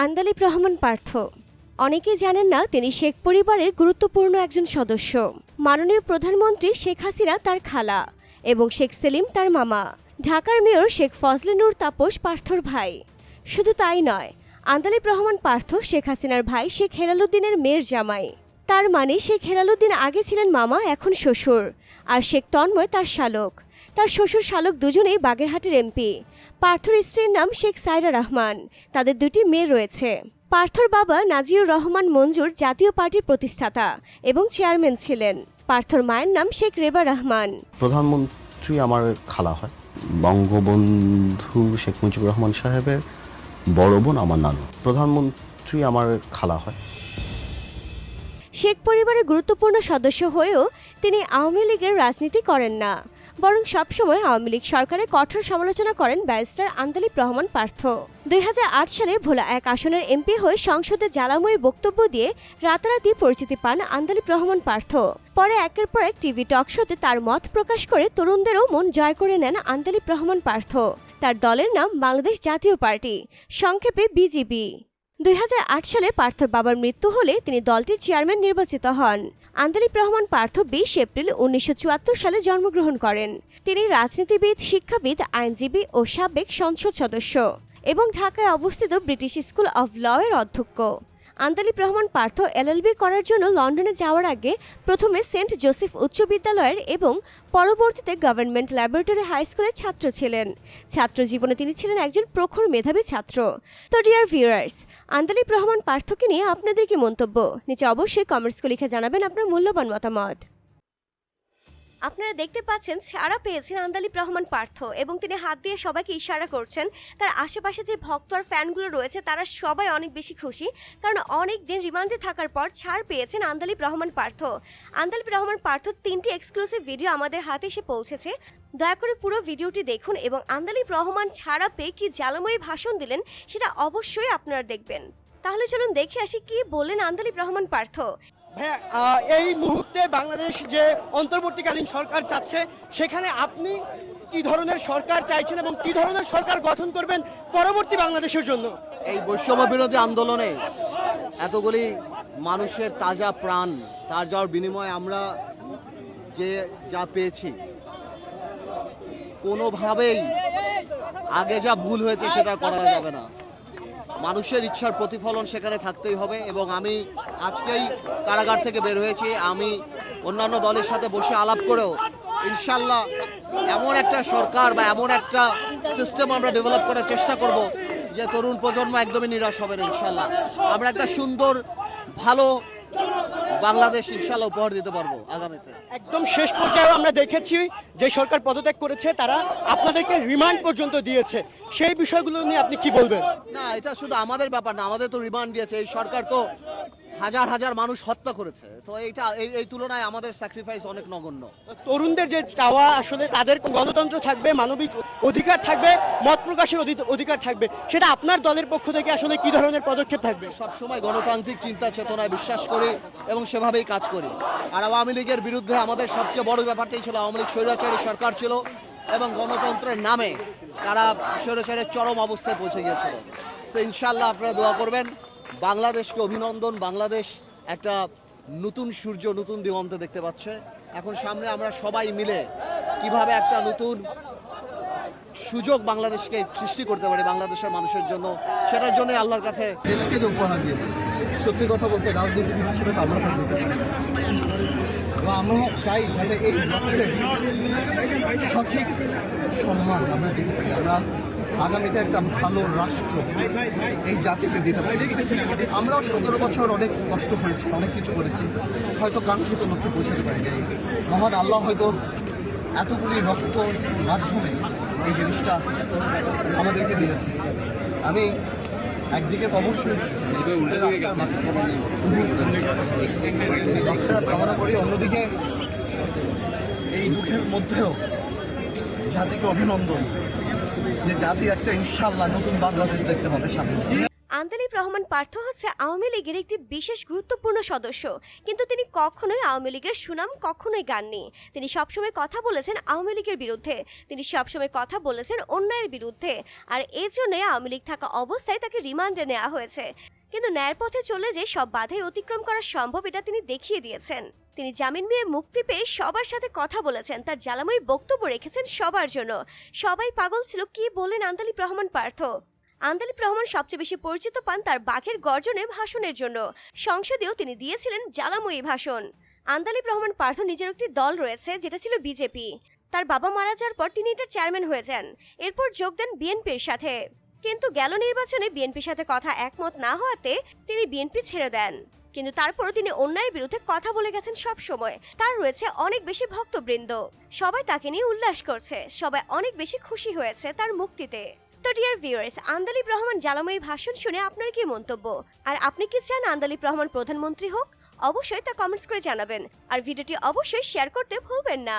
আন্দালিব রহমান পার্থ। অনেকেই জানেন না তিনি শেখ পরিবারের গুরুত্বপূর্ণ একজন সদস্য। মাননীয় প্রধানমন্ত্রী শেখ হাসিনা তার খালা এবং শেখ সেলিম তার মামা। ঢাকার মেয়র শেখ ফজলে নূর তাপস পার্থর ভাই। শুধু তাই নয়, আন্দালিব রহমান পার্থ শেখ হাসিনার ভাই শেখ হেলালুদ্দিনের মেয়ের জামাই। তার মানে শেখ হেলালুদ্দিন আগে ছিলেন মামা, এখন শ্বশুর, আর শেখ তন্ময় তার শালক। তার শ্বশুর শালক দুজনেই বাগেরহাটের এমপি। পার্থর স্ত্রীর নাম শেখ সাইরা রহমান। তাদের দুটি মেয়ে রয়েছে। পার্থর বাবা নাজিউর রহমান মঞ্জুর জাতীয় পার্টির প্রতিষ্ঠাতা এবং চেয়ারম্যান ছিলেন। পার্থর মায়ের নাম শেখ রেবা রহমান। প্রধানমন্ত্রী আমার খালা হয়। বঙ্গবন্ধু শেখ মুজিবুর রহমান সাহেবের বড় বোন আমার নানু। প্রধানমন্ত্রী আমার খালা হয়। শেখ পরিবারের গুরুত্বপূর্ণ সদস্য হয়েও তিনি আওয়ামী লীগের রাজনীতি করেন না, বরং সবসময় আওয়ামী লীগ সরকারের কঠোর সমালোচনা করেন ব্যারিস্টার আন্দালিব রহমান পার্থ। 2008 সালে ভোলা 1 আসনের এমপি হয়ে সংসদে জ্বালাময়ী বক্তব্য দিয়ে রাতারাতি পরিচিতি পান আন্দালিব রহমান পার্থ। পরে একের পর এক টিভি টক শোতে তার মত প্রকাশ করে তরুণদেরও মন জয় করে নেন আন্দালিব রহমান পার্থ। তার দলের নাম বাংলাদেশ জাতীয় পার্টি, সংক্ষেপে বিজিবি। 2008 সালে পার্থর বাবার মৃত্যু হলে তিনি দলটির চেয়ারম্যান নির্বাচিত হন। আন্দালিব রহমান পার্থ 20 এপ্রিল 1974 সালে জন্মগ্রহণ করেন। তিনি রাজনীতিবিদ, শিক্ষাবিদ, আইনজীবী ও সাবেক সংসদ সদস্য এবং ঢাকায় অবস্থিত ব্রিটিশ স্কুল অব ল এর অধ্যক্ষ। আন্দালিব রহমান পার্থ এলএলবি করার জন্য লন্ডনে যাওয়ার আগে প্রথমে সেন্ট জোসেফ উচ্চ বিদ্যালয়ের এবং পরবর্তীতে গভর্নমেন্ট ল্যাবরেটরি হাই স্কুলের ছাত্র ছিলেন। ছাত্র জীবনে তিনি ছিলেন একজন প্রখর মেধাবী ছাত্র। তো ডিয়ার ভিউয়ার্স, আন্দালিব রহমান পার্থকে নিয়ে আপনাদের কি মন্তব্য? নিচে অবশ্যই কমেন্টস লিখে জানাবেন আপনার মূল্যবান মতামত। আপনারা দেখতে পাচ্ছেন সাড়া পেয়েছেন আন্দালিব রহমান পার্থ এবং তিনি হাত দিয়ে সবাইকে ইশারা করছেন। তার আশেপাশে যে ভক্ত আর ফ্যানগুলো রয়েছে তারা সবাই অনেক বেশি খুশি, কারণ অনেক দিন রিমান্ডে থাকার পর ছাড় পেয়েছেন আন্দালিব রহমান পার্থ। আন্দালিব রহমান পার্থ 3টি এক্সক্লুসিভ ভিডিও আমাদের হাতে এসে পৌঁছেছে। দয়া করে পুরো ভিডিওটি দেখুন এবং আন্দালিব রহমান ছাড়া পেয়ে কি জ্বালাময়ী ভাষণ দিলেন সেটা অবশ্যই আপনারা দেখবেন। তাহলে চলুন দেখে আসি কি বললেন আন্দালিব রহমান পার্থ। এই মুহূর্তে বাংলাদেশ যে অন্তর্বর্তীকালীন সরকার চাচ্ছে, সেখানে আপনি কি ধরনের সরকার চাইছেন এবং কি ধরনের সরকার গঠন করবেন পরবর্তী বাংলাদেশের জন্য? এই বৈষম্য বিরোধী আন্দোলনে এতগুলি মানুষের তাজা প্রাণ তার যাওয়ার বিনিময়ে আমরা যে যা পেয়েছি, কোনোভাবেই আগে যা ভুল হয়েছে সেটা করা যাবে না। মানুষের ইচ্ছার প্রতিফলন সেখানে থাকতেই হবে। এবং আমি আজকেই কারাগার থেকে বের হয়েছি। আমি অন্যান্য দলের সাথে বসে আলাপ করেও ইনশাল্লাহ এমন একটা সরকার বা এমন একটা সিস্টেম আমরা ডেভেলপ করার চেষ্টা করব যে তরুণ প্রজন্ম একদমই নিরাশ হবে না। ইনশাল্লাহ আমরা একটা সুন্দর ভালো বাংলাদেশ ইনশাল্লাহ উপহার দিতে পারবো আগামীতে। একদম শেষ পর্যায়ে আমরা দেখেছি যে সরকার পদত্যাগ করেছে তারা আপনাদেরকে রিমান্ড পর্যন্ত দিয়েছে, সেই বিষয়গুলো নিয়ে আপনি কি বলবেন? না, এটা শুধু আমাদের ব্যাপার না, আমাদের তো রিমান্ড দিয়েছে। এই সরকার তো হাজার হাজার মানুষ হত্যা করেছে, তো এইটা এই তুলনায় আমাদের স্যাক্রিফাইস অনেক নগণ্য। তরুণদের যে চাওয়া, আসলে তাদের গণতন্ত্র থাকবে, মানবিক অধিকার থাকবে, মত প্রকাশের অধিকার থাকবে, সেটা আপনার দলের পক্ষ থেকে আসলে কি ধরনের পদক্ষেপ থাকবে? সবসময় গণতান্ত্রিক চিন্তা চেতনায় বিশ্বাস করি এবং সেভাবেই কাজ করি। আর আওয়ামী লীগের বিরুদ্ধে আমাদের সবচেয়ে বড় ব্যাপারটাই ছিল আওয়ামী লীগ স্বৈরাচারী সরকার ছিল এবং গণতন্ত্রের নামে তারা স্বৈরাচারের চরম অবস্থায় পৌঁছে গিয়েছিল। তো ইনশাল্লাহ আপনারা দোয়া করবেন। বাংলাদেশকে অভিনন্দন। বাংলাদেশ একটা নতুন সূর্য, নতুন দিগন্তে দেখতে পাচ্ছে। এখন সামনে আমরা সবাই মিলে কিভাবে একটা নতুন সুযোগ বাংলাদেশকে সৃষ্টি করতে পারি বাংলাদেশের মানুষের জন্য, সেটার জন্য আল্লাহর কাছে দেশকে যে উপহার দিয়ে সত্যি কথা বলতে রাজনীতিবিদ হিসেবে তো আমরা দিতে পারি এবং আমরা চাই যাতে এই ব্লকের সঠিক সম্মান আমরা দিতে পারি। আমরা আগামীতে একটা ভালো রাষ্ট্র এই জাতিকে দিতে পারি। আমরাও 17 বছর অনেক কষ্ট করেছি, অনেক কিছু করেছি, হয়তো কাঙ্ক্ষিত লক্ষ্যে পৌঁছাতে পারি নাই। মহান আল্লাহ হয়তো এতগুলি রক্ত মাধ্যমে এই জিনিসটা আমাদেরকে দিয়েছে। আমি একদিকে অবশ্যই কামনা করি, অন্যদিকে এই দুঃখের মধ্যেও জাতিকে অভিনন্দন যে জাতি একটা ইনশাআল্লাহ নতুন বাংলাদেশ দেখতে পাবে সামনে। আন্দালিব আন্দালিব রহমান পার্থ হচ্ছে আওয়ামী লীগের একটি বিশেষ গুরুত্বপূর্ণ সদস্য, কিন্তু তিনি কখনোই আওয়ামী লীগের সুনাম কখনোই গাননি। তিনি সবসময় কথা বলেছেন আওয়ামী লীগের বিরুদ্ধে, তিনি সবসময় কথা বলেছেন অন্যায়ের বিরুদ্ধে, আর এই জন্যই আওয়ামী লীগ থাকা অবস্থায় তাকে রিমান্ডে নেওয়া হয়েছে। কিন্তু ন্যায়ের পথে চলে যে সব বাধাই অতিক্রম করা সম্ভব এটা তিনি দেখিয়ে দিয়েছেন। তিনি জামিন পেয়ে মুক্তি পেয়ে সবার সাথে কথা বলেছেন, তার জ্বালাময়ী বক্তব্য রেখেছেন সবার জন্য। সবাই পাগল ছিল কি বলেন আন্দালিব রহমান পার্থ। আন্দালিব রহমান সবচেয়ে বেশি পরিচিত পান তার বাঘের গর্জনে ভাষণের জন্য। সংসদেও তিনি দিয়েছিলেন জ্বালাময়ী ভাষণ। আন্দালিব রহমান পার্থ নিজের একটি দল রয়েছে যেটা ছিল বিজেপি। তার বাবা মারা যাওয়ার পর তিনি এটা চেয়ারম্যান হয়ে যান, এরপর যোগ দেন বিএনপির সাথে। কিন্তু গেল নির্বাচনে বিএনপির সাথে কথা একমত না হওয়াতে তিনি বিএনপি ছেড়ে দেন। কিন্তু তারপরও তিনি অন্যায়ের বিরুদ্ধে কথা বলে গেছেন সব সময়। তার রয়েছে অনেক বেশি ভক্তবৃন্দ, সবাই তাকে নিয়ে উল্লাস করছে, সবাই অনেক বেশি খুশি হয়েছে তার মুক্তিতে। তো ডিয়ার ভিউয়ার্স, আন্দালিব রহমান জ্বালাময়ী ভাষণ শুনে আপনার কি মন্তব্য? আর আপনি কি চান আন্দালিব রহমান প্রধানমন্ত্রী হোক? অবশ্যই তা কমেন্টস করে জানাবেন, আর ভিডিওটি অবশ্যই শেয়ার করতে ভুলবেন না।